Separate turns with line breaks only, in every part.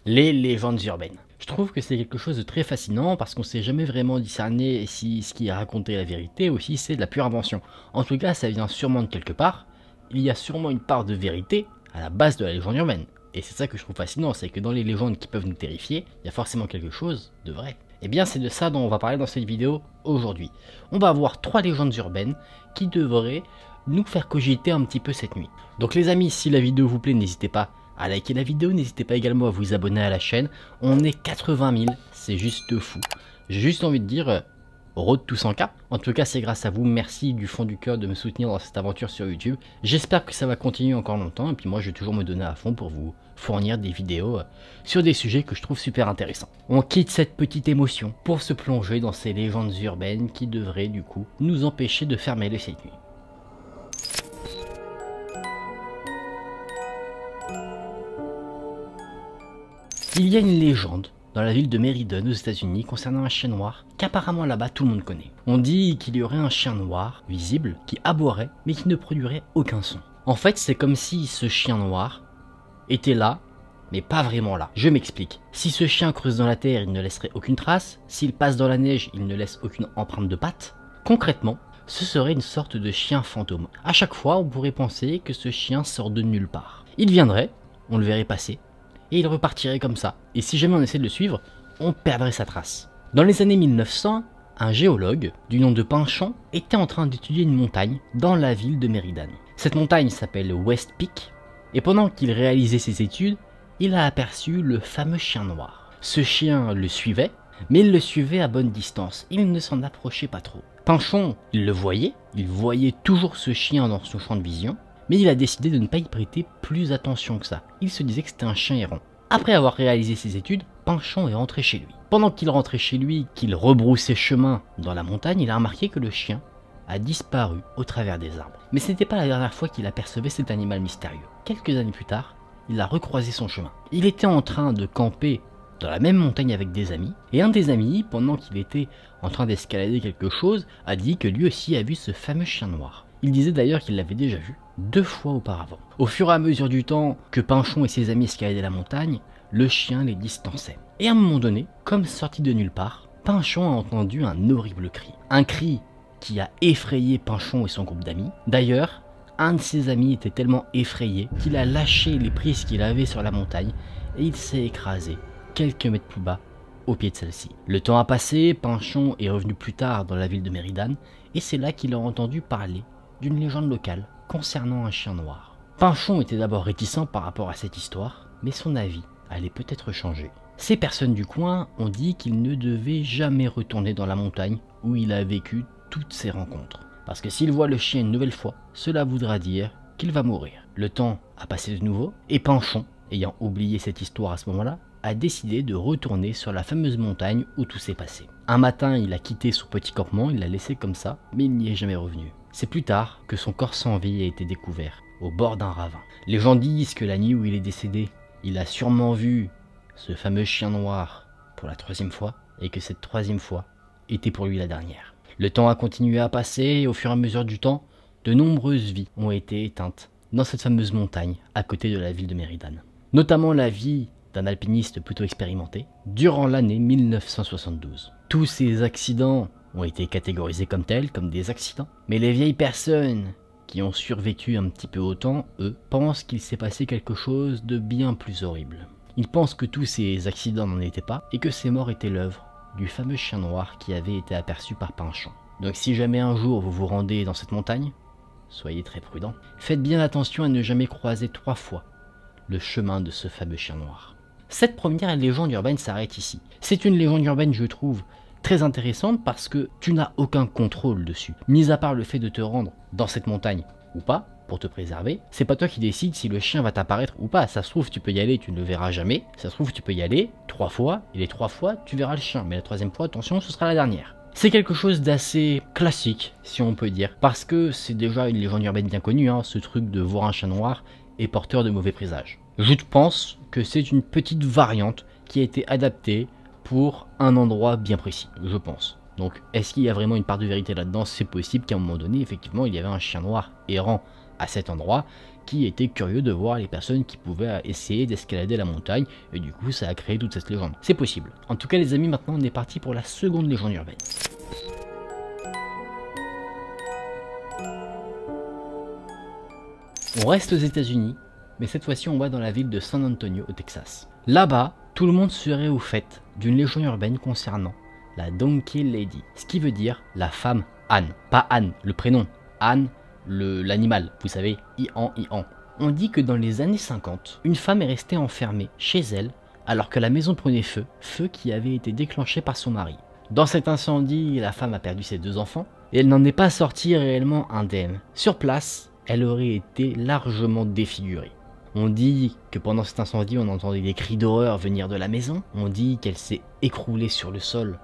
les légendes urbaines. Je trouve que c'est quelque chose de très fascinant parce qu'on ne sait jamais vraiment discerner si ce qui est raconté est la vérité ou si c'est de la pure invention. En tout cas, ça vient sûrement de quelque part. Il y a sûrement une part de vérité à la base de la légende urbaine. Et c'est ça que je trouve fascinant, c'est que dans les légendes qui peuvent nous terrifier, il y a forcément quelque chose de vrai. Et bien c'est de ça dont on va parler dans cette vidéo aujourd'hui. On va avoir 3 légendes urbaines qui devraient nous faire cogiter un petit peu cette nuit. Donc les amis, si la vidéo vous plaît, n'hésitez pas à liker la vidéo, n'hésitez pas également à vous abonner à la chaîne. On est 80 000, c'est juste fou. J'ai juste envie de dire, road to 100K. En tout cas, c'est grâce à vous, merci du fond du cœur de me soutenir dans cette aventure sur YouTube. J'espère que ça va continuer encore longtemps, et puis moi je vais toujours me donner à fond pour vous fournir des vidéos sur des sujets que je trouve super intéressants. On quitte cette petite émotion pour se plonger dans ces légendes urbaines qui devraient du coup nous empêcher de fermer les cette nuit. Il y a une légende dans la ville de Meriden aux États-Unis concernant un chien noir qu'apparemment là-bas tout le monde connaît. On dit qu'il y aurait un chien noir visible qui aboierait mais qui ne produirait aucun son. En fait, c'est comme si ce chien noir était là mais pas vraiment là. Je m'explique. Si ce chien creuse dans la terre, il ne laisserait aucune trace. S'il passe dans la neige, il ne laisse aucune empreinte de patte. Concrètement, ce serait une sorte de chien fantôme. À chaque fois, on pourrait penser que ce chien sort de nulle part. Il viendrait, on le verrait passer, et il repartirait comme ça. Et si jamais on essaie de le suivre, on perdrait sa trace. Dans les années 1900, un géologue du nom de Pinchon était en train d'étudier une montagne dans la ville de Meriden. Cette montagne s'appelle West Peak, et pendant qu'il réalisait ses études, il a aperçu le fameux chien noir. Ce chien le suivait, mais il le suivait à bonne distance, il ne s'en approchait pas trop. Pinchon, il voyait toujours ce chien dans son champ de vision, mais il a décidé de ne pas y prêter plus attention que ça. Il se disait que c'était un chien errant. Après avoir réalisé ses études, Pinchon est rentré chez lui. Pendant qu'il rentrait chez lui, qu'il rebroussait chemin dans la montagne, il a remarqué que le chien a disparu au travers des arbres. Mais ce n'était pas la dernière fois qu'il apercevait cet animal mystérieux. Quelques années plus tard, il a recroisé son chemin. Il était en train de camper dans la même montagne avec des amis, et un des amis, pendant qu'il était en train d'escalader quelque chose, a dit que lui aussi a vu ce fameux chien noir. Il disait d'ailleurs qu'il l'avait déjà vu 2 fois auparavant. Au fur et à mesure du temps que Pinchon et ses amis escaladaient la montagne, le chien les distançait. Et à un moment donné, comme sorti de nulle part, Pinchon a entendu un horrible cri. Un cri qui a effrayé Pinchon et son groupe d'amis. D'ailleurs, un de ses amis était tellement effrayé qu'il a lâché les prises qu'il avait sur la montagne et il s'est écrasé quelques mètres plus bas au pied de celle-ci. Le temps a passé, Pinchon est revenu plus tard dans la ville de Meriden et c'est là qu'il a entendu parler d'une légende locale concernant un chien noir. Pinchon était d'abord réticent par rapport à cette histoire, mais son avis allait peut-être changer. Ces personnes du coin ont dit qu'il ne devait jamais retourner dans la montagne où il a vécu toutes ses rencontres. Parce que s'il voit le chien une nouvelle fois, cela voudra dire qu'il va mourir. Le temps a passé de nouveau, et Pinchon, ayant oublié cette histoire à ce moment-là, a décidé de retourner sur la fameuse montagne où tout s'est passé. Un matin, il a quitté son petit campement, il l'a laissé comme ça, mais il n'y est jamais revenu. C'est plus tard que son corps sans vie a été découvert, au bord d'un ravin. Les gens disent que la nuit où il est décédé, il a sûrement vu ce fameux chien noir pour la 3e fois, et que cette 3e fois était pour lui la dernière. Le temps a continué à passer, et au fur et à mesure du temps, de nombreuses vies ont été éteintes dans cette fameuse montagne à côté de la ville de Meriden. Notamment la vie d'un alpiniste plutôt expérimenté durant l'année 1972. Tous ces accidents ont été catégorisés comme tels, comme des accidents, mais les vieilles personnes qui ont survécu un petit peu au temps, eux, pensent qu'il s'est passé quelque chose de bien plus horrible. Ils pensent que tous ces accidents n'en étaient pas, et que ces morts étaient l'œuvre du fameux chien noir qui avait été aperçu par Pinchon. Donc si jamais un jour vous vous rendez dans cette montagne, soyez très prudents. Faites bien attention à ne jamais croiser 3 fois le chemin de ce fameux chien noir. Cette première légende urbaine s'arrête ici. C'est une légende urbaine, je trouve, très intéressante parce que tu n'as aucun contrôle dessus. Mis à part le fait de te rendre dans cette montagne ou pas, pour te préserver, c'est pas toi qui décides si le chien va t'apparaître ou pas. Ça se trouve, tu peux y aller, tu ne le verras jamais. Ça se trouve, tu peux y aller 3 fois, et les 3 fois, tu verras le chien. Mais la 3e fois, attention, ce sera la dernière. C'est quelque chose d'assez classique, si on peut dire, parce que c'est déjà une légende urbaine bien connue, hein, ce truc de voir un chien noir est porteur de mauvais présages. Je pense que c'est une petite variante qui a été adaptée pour un endroit bien précis, je pense. Donc, est-ce qu'il y a vraiment une part de vérité là-dedans? C'est possible qu'à un moment donné, effectivement, il y avait un chien noir errant à cet endroit qui était curieux de voir les personnes qui pouvaient essayer d'escalader la montagne, et du coup ça a créé toute cette légende. C'est possible. En tout cas les amis, maintenant on est parti pour la seconde légende urbaine. On reste aux États-Unis, mais cette fois-ci on va dans la ville de San Antonio au Texas. Là-bas, tout le monde serait au fait d'une légende urbaine concernant la Donkey Lady, ce qui veut dire la femme Anne. Pas Anne, le prénom, Anne, l'animal, vous savez, Ian. On dit que dans les années 50, une femme est restée enfermée chez elle alors que la maison prenait feu, feu qui avait été déclenché par son mari. Dans cet incendie, la femme a perdu ses 2 enfants et elle n'en est pas sortie réellement indemne. Sur place, elle aurait été largement défigurée. On dit que pendant cet incendie, on entendait des cris d'horreur venir de la maison. On dit qu'elle s'est écroulée sur le sol,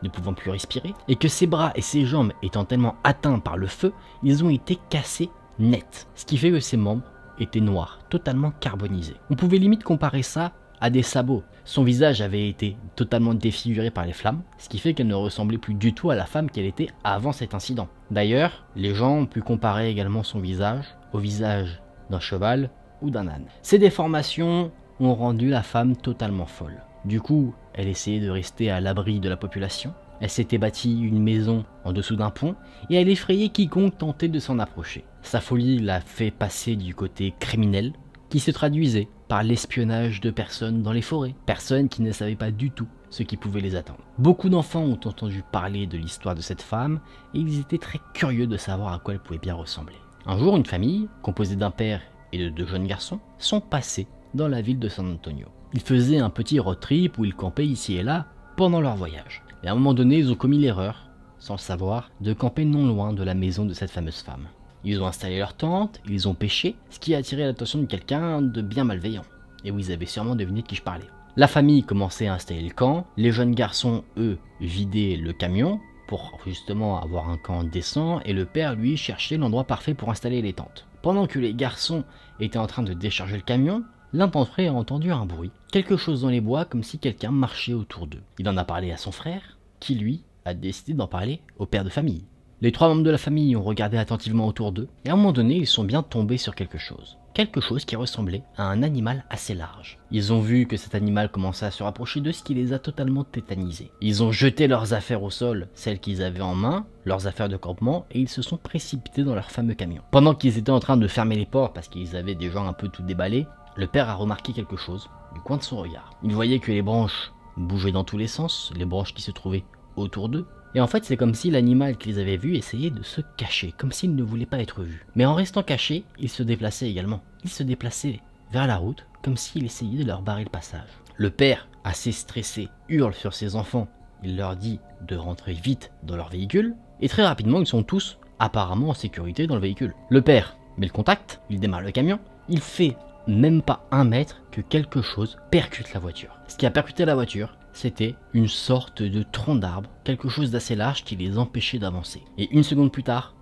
ne pouvant plus respirer, et que ses bras et ses jambes étant tellement atteints par le feu, ils ont été cassés net. Ce qui fait que ses membres étaient noirs, totalement carbonisés. On pouvait limite comparer ça à des sabots. Son visage avait été totalement défiguré par les flammes, ce qui fait qu'elle ne ressemblait plus du tout à la femme qu'elle était avant cet incident. D'ailleurs, les gens ont pu comparer également son visage au visage d'un cheval ou d'un âne. Ces déformations ont rendu la femme totalement folle. Du coup, elle essayait de rester à l'abri de la population. Elle s'était bâtie une maison en dessous d'un pont et elle effrayait quiconque tentait de s'en approcher. Sa folie l'a fait passer du côté criminel, qui se traduisait par l'espionnage de personnes dans les forêts, personnes qui ne savaient pas du tout ce qui pouvait les attendre. Beaucoup d'enfants ont entendu parler de l'histoire de cette femme et ils étaient très curieux de savoir à quoi elle pouvait bien ressembler. Un jour, une famille, composée d'un père et de 2 jeunes garçons, sont passés dans la ville de San Antonio. Ils faisaient un petit road trip où ils campaient ici et là pendant leur voyage. Et à un moment donné, ils ont commis l'erreur, sans le savoir, de camper non loin de la maison de cette fameuse femme. Ils ont installé leur tente, ils ont pêché, ce qui a attiré l'attention de quelqu'un de bien malveillant. Et vous avez sûrement deviné de qui je parlais. La famille commençait à installer le camp, les jeunes garçons, eux, vidaient le camion pour justement avoir un camp décent, et le père, lui, cherchait l'endroit parfait pour installer les tentes. Pendant que les garçons étaient en train de décharger le camion, l'un d'entre eux a entendu un bruit, quelque chose dans les bois comme si quelqu'un marchait autour d'eux. Il en a parlé à son frère, qui lui a décidé d'en parler au père de famille. Les 3 membres de la famille ont regardé attentivement autour d'eux, et à un moment donné, ils sont bien tombés sur quelque chose. Quelque chose qui ressemblait à un animal assez large. Ils ont vu que cet animal commençait à se rapprocher d'eux, ce qui les a totalement tétanisés. Ils ont jeté leurs affaires au sol, celles qu'ils avaient en main, leurs affaires de campement, et ils se sont précipités dans leur fameux camion. Pendant qu'ils étaient en train de fermer les portes, parce qu'ils avaient déjà un peu tout déballé, le père a remarqué quelque chose du coin de son regard. Il voyait que les branches bougeaient dans tous les sens, les branches qui se trouvaient autour d'eux. Et en fait, c'est comme si l'animal qu'ils avaient vu essayait de se cacher, comme s'il ne voulait pas être vu. Mais en restant caché, il se déplaçait également. Il se déplaçait vers la route, comme s'il essayait de leur barrer le passage. Le père, assez stressé, hurle sur ses enfants. Il leur dit de rentrer vite dans leur véhicule. Et très rapidement, ils sont tous apparemment en sécurité dans le véhicule. Le père met le contact, il démarre le camion. Il fait même pas 1 mètre que quelque chose percute la voiture. Ce qui a percuté la voiture, c'était une sorte de tronc d'arbre, quelque chose d'assez large qui les empêchait d'avancer. Et 1 seconde plus tard,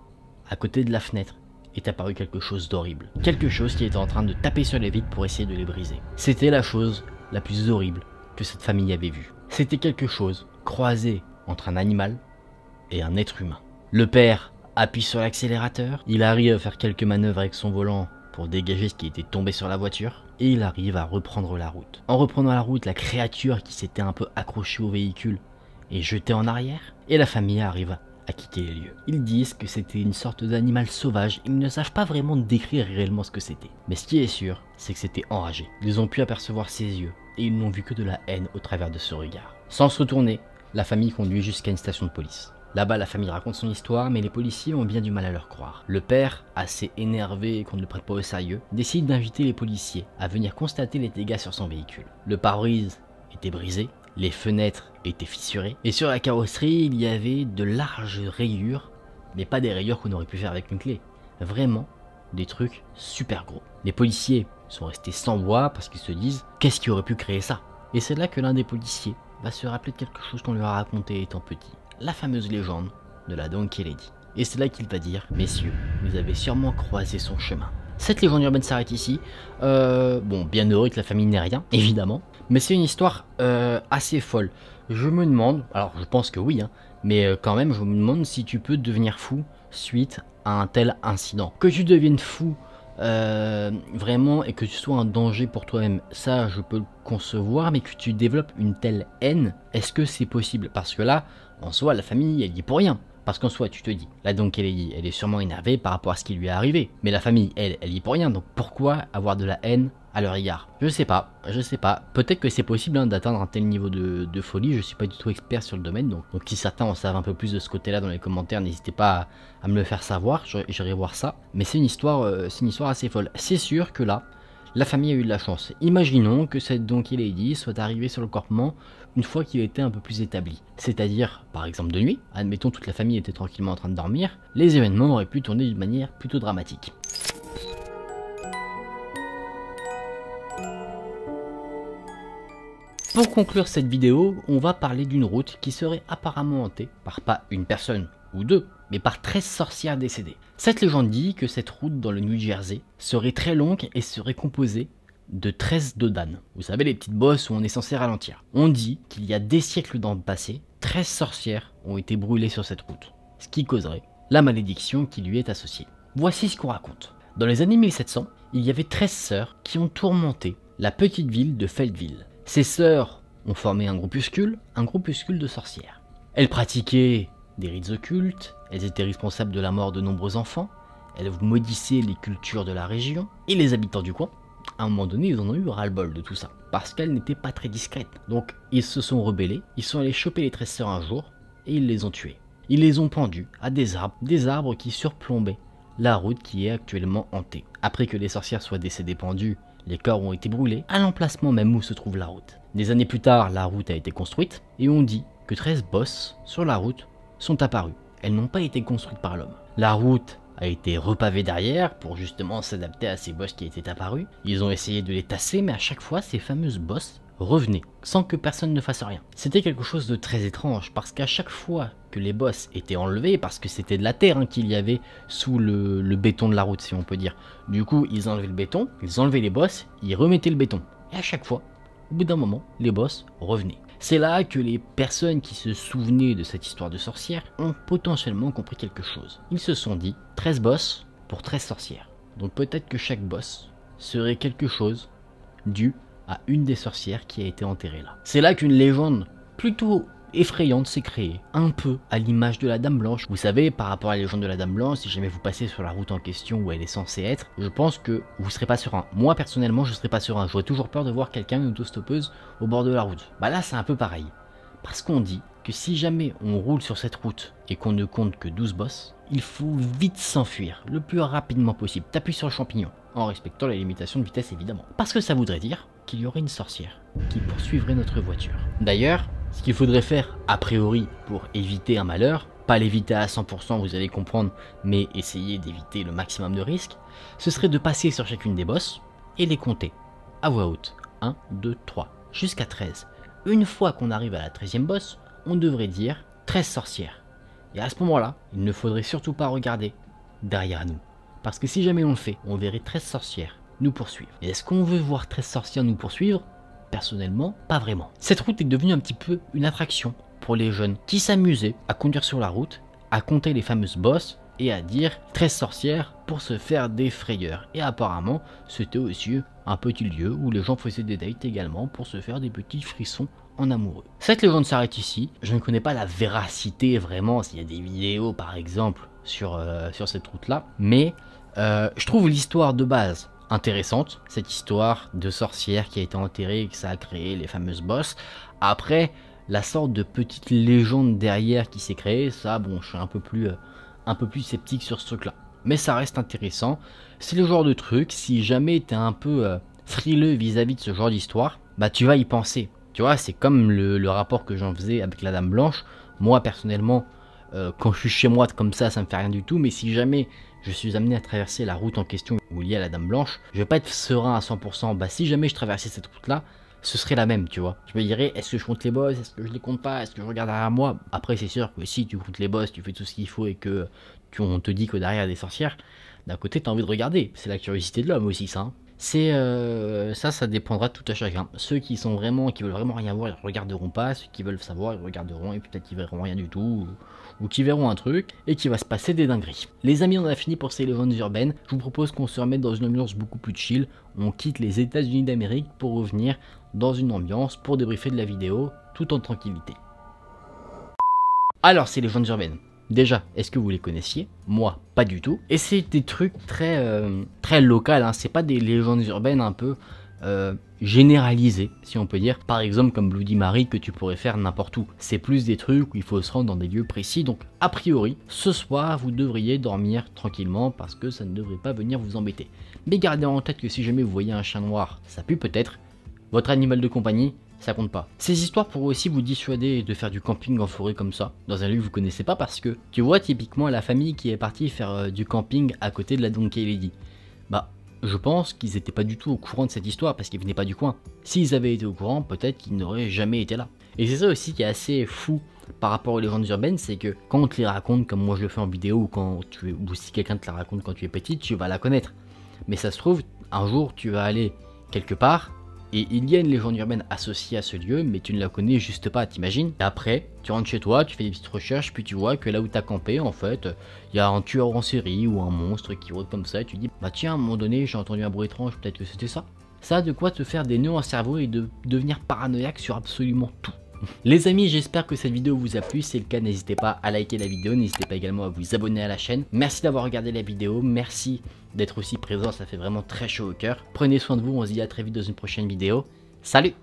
à côté de la fenêtre, est apparu quelque chose d'horrible. Quelque chose qui était en train de taper sur les vitres pour essayer de les briser. C'était la chose la plus horrible que cette famille avait vue. C'était quelque chose croisé entre un animal et un être humain. Le père appuie sur l'accélérateur, il arrive à faire quelques manœuvres avec son volant pour dégager ce qui était tombé sur la voiture, et il arrive à reprendre la route. En reprenant la route, la créature qui s'était un peu accrochée au véhicule est jetée en arrière, et la famille arrive à quitter les lieux. Ils disent que c'était une sorte d'animal sauvage, ils ne savent pas vraiment décrire réellement ce que c'était. Mais ce qui est sûr, c'est que c'était enragé. Ils ont pu apercevoir ses yeux, et ils n'ont vu que de la haine au travers de ce regard. Sans se retourner, la famille conduit jusqu'à une station de police. Là-bas, la famille raconte son histoire, mais les policiers ont bien du mal à leur croire. Le père, assez énervé qu'on ne le prenne pas au sérieux, décide d'inviter les policiers à venir constater les dégâts sur son véhicule. Le pare-brise était brisé, les fenêtres étaient fissurées, et sur la carrosserie, il y avait de larges rayures, mais pas des rayures qu'on aurait pu faire avec une clé. Vraiment, des trucs super gros. Les policiers sont restés sans voix parce qu'ils se disent « Qu'est-ce qui aurait pu créer ça ?» Et c'est là que l'un des policiers va se rappeler de quelque chose qu'on lui a raconté étant petit. La fameuse légende de la Donkey Lady. Et c'est là qu'il va dire, messieurs, vous avez sûrement croisé son chemin. Cette légende urbaine s'arrête ici. Bon, bien heureux que la famille n'ait rien, évidemment. Mais c'est une histoire assez folle. Je me demande, alors je pense que oui, hein, Mais quand même, je me demande si tu peux devenir fou suite à un tel incident. Que tu deviennes fou vraiment et que tu sois un danger pour toi-même, ça je peux le concevoir, mais que tu développes une telle haine, est-ce que c'est possible? Parce que là, en soi, la famille, elle y est pour rien. Parce qu'en soi, tu te dis, là donc elle est sûrement énervée par rapport à ce qui lui est arrivé. Mais la famille, elle y est pour rien. Donc pourquoi avoir de la haine à leur égard? Je sais pas. Peut-être que c'est possible d'atteindre un tel niveau de folie. Je suis pas du tout expert sur le domaine. Donc si certains en savent un peu plus de ce côté-là dans les commentaires, n'hésitez pas à me le faire savoir. J'irai voir ça. Mais c'est une histoire assez folle. C'est sûr que là, la famille a eu de la chance. Imaginons que cette Donkey Lady soit arrivée sur le campement une fois qu'il était un peu plus établi. C'est-à-dire, par exemple de nuit, admettons toute la famille était tranquillement en train de dormir, les événements auraient pu tourner d'une manière plutôt dramatique. Pour conclure cette vidéo, on va parler d'une route qui serait apparemment hantée par pas une personne ou deux, mais par 13 sorcières décédées. Cette légende dit que cette route dans le New Jersey serait très longue et serait composée de 13 dodanes. Vous savez, les petites bosses où on est censé ralentir. On dit qu'il y a des siècles dans le passé, 13 sorcières ont été brûlées sur cette route, ce qui causerait la malédiction qui lui est associée. Voici ce qu'on raconte. Dans les années 1700, il y avait 13 sœurs qui ont tourmenté la petite ville de Feltville. Ces sœurs ont formé un groupuscule de sorcières. Elles pratiquaient des rites occultes, elles étaient responsables de la mort de nombreux enfants, elles maudissaient les cultures de la région, et les habitants du coin, à un moment donné, ils en ont eu arbol de tout ça, parce qu'elles n'étaient pas très discrètes. Donc ils se sont rebellés, ils sont allés choper les 13 sœurs un jour, et ils les ont tuées. Ils les ont pendues à des arbres qui surplombaient la route qui est actuellement hantée. Après que les sorcières soient décédées pendues, les corps ont été brûlés à l'emplacement même où se trouve la route. Des années plus tard, la route a été construite, et on dit que 13 bosses sur la route sont apparues. Elles n'ont pas été construites par l'homme. La route a été repavée derrière pour justement s'adapter à ces bosses qui étaient apparues. Ils ont essayé de les tasser, mais à chaque fois, ces fameuses bosses revenaient, sans que personne ne fasse rien. C'était quelque chose de très étrange, parce qu'à chaque fois que les bosses étaient enlevées, parce que c'était de la terre qu'il y avait sous le béton de la route, si on peut dire. Du coup, ils enlevaient le béton, ils enlevaient les bosses, ils remettaient le béton. Et à chaque fois, au bout d'un moment, les bosses revenaient. C'est là que les personnes qui se souvenaient de cette histoire de sorcière ont potentiellement compris quelque chose. Ils se sont dit 13 boss pour 13 sorcières. Donc peut-être que chaque boss serait quelque chose dû à une des sorcières qui a été enterrée là. C'est là qu'une légende plutôt effrayante s'est créée, un peu à l'image de la Dame Blanche. Vous savez, par rapport à la légende de la Dame Blanche, si jamais vous passez sur la route en question où elle est censée être, je pense que vous serez pas serein. Moi personnellement, je serais pas serein. J'aurais toujours peur de voir quelqu'un, une autostoppeuse, au bord de la route. Bah là, c'est un peu pareil. Parce qu'on dit que si jamais on roule sur cette route et qu'on ne compte que 12 bosses, il faut vite s'enfuir, le plus rapidement possible. T'appuies sur le champignon, en respectant les limitations de vitesse évidemment. Parce que ça voudrait dire qu'il y aurait une sorcière qui poursuivrait notre voiture. D'ailleurs, ce qu'il faudrait faire, a priori, pour éviter un malheur, pas l'éviter à 100%, vous allez comprendre, mais essayer d'éviter le maximum de risques, ce serait de passer sur chacune des bosses et les compter à voix haute. 1, 2, 3, jusqu'à 13. Une fois qu'on arrive à la 13e bosse, on devrait dire 13 sorcières. Et à ce moment-là, il ne faudrait surtout pas regarder derrière nous. Parce que si jamais on le fait, on verrait 13 sorcières nous poursuivre. Et est-ce qu'on veut voir 13 sorcières nous poursuivre? Personnellement, pas vraiment. Cette route est devenue un petit peu une attraction pour les jeunes qui s'amusaient à conduire sur la route, à compter les fameuses bosses et à dire 13 sorcières pour se faire des frayeurs. Et apparemment, c'était aussi un petit lieu où les gens faisaient des dates également pour se faire des petits frissons en amoureux. Cette légende s'arrête ici. Je ne connais pas la véracité vraiment, s'il y a des vidéos par exemple sur cette route là, mais je trouve l'histoire de base intéressante, cette histoire de sorcière qui a été enterrée et que ça a créé les fameuses bosses. Après, la sorte de petite légende derrière qui s'est créée, ça bon, je suis un peu plus sceptique sur ce truc là. Mais ça reste intéressant. C'est le genre de truc, si jamais t'es un peu frileux vis-à-vis de ce genre d'histoire, bah tu vas y penser. Tu vois, c'est comme le rapport que j'en faisais avec la Dame Blanche. Moi personnellement, quand je suis chez moi comme ça me fait rien du tout, mais si jamais je suis amené à traverser la route en question ou liée à la Dame Blanche, je vais pas être serein à 100%. Bah si jamais je traversais cette route là, ce serait la même, tu vois. Je me dirais, est-ce que je compte les boss, est-ce que je les compte pas, est-ce que je regarde derrière moi? Après c'est sûr que si tu comptes les boss, tu fais tout ce qu'il faut et que on te dit que derrière il y a des sorcières, d'un côté t'as envie de regarder, c'est la curiosité de l'homme aussi ça. Hein. C'est ça dépendra de tout à chacun. Ceux qui veulent vraiment rien voir, ils regarderont pas. Ceux qui veulent savoir, ils regarderont et peut-être qu'ils verront rien du tout ou qui verront un truc et qui va se passer des dingueries. Les amis, on a fini pour ces légendes urbaines. Je vous propose qu'on se remette dans une ambiance beaucoup plus chill. On quitte les États-Unis d'Amérique pour revenir dans une ambiance pour débriefer de la vidéo tout en tranquillité. Alors, ces légendes urbaines. Déjà, est-ce que vous les connaissiez? Moi, pas du tout. Et c'est des trucs très locaux, hein. C'est pas des légendes urbaines un peu généralisées, si on peut dire. Par exemple, comme Bloody Mary que tu pourrais faire n'importe où. C'est plus des trucs où il faut se rendre dans des lieux précis. Donc, a priori, ce soir, vous devriez dormir tranquillement parce que ça ne devrait pas venir vous embêter. Mais gardez en tête que si jamais vous voyez un chien noir, ça pue peut-être. Votre animal de compagnie, ça compte pas. Ces histoires pourraient aussi vous dissuader de faire du camping en forêt comme ça, dans un lieu que vous connaissez pas parce que, tu vois typiquement la famille qui est partie faire du camping à côté de la Donkey Lady. Bah, je pense qu'ils étaient pas du tout au courant de cette histoire parce qu'ils venaient pas du coin. S'ils avaient été au courant, peut-être qu'ils n'auraient jamais été là. Et c'est ça aussi qui est assez fou par rapport aux légendes urbaines, c'est que quand on te les raconte comme moi je le fais en vidéo ou si quelqu'un te la raconte quand tu es petite, tu vas la connaître. Mais ça se trouve, un jour tu vas aller quelque part, et il y a une légende urbaine associée à ce lieu, mais tu ne la connais juste pas, t'imagines? Et après, tu rentres chez toi, tu fais des petites recherches, puis tu vois que là où t'as campé, en fait, il y a un tueur en série ou un monstre qui rôde comme ça, et tu dis, bah tiens, à un moment donné, j'ai entendu un bruit étrange, peut-être que c'était ça. Ça a de quoi te faire des nœuds en cerveau et de devenir paranoïaque sur absolument tout. Les amis, j'espère que cette vidéo vous a plu. Si c'est le cas, n'hésitez pas à liker la vidéo, n'hésitez pas également à vous abonner à la chaîne. Merci d'avoir regardé la vidéo, merci d'être aussi présent, ça fait vraiment très chaud au cœur. Prenez soin de vous, on se dit à très vite dans une prochaine vidéo. Salut!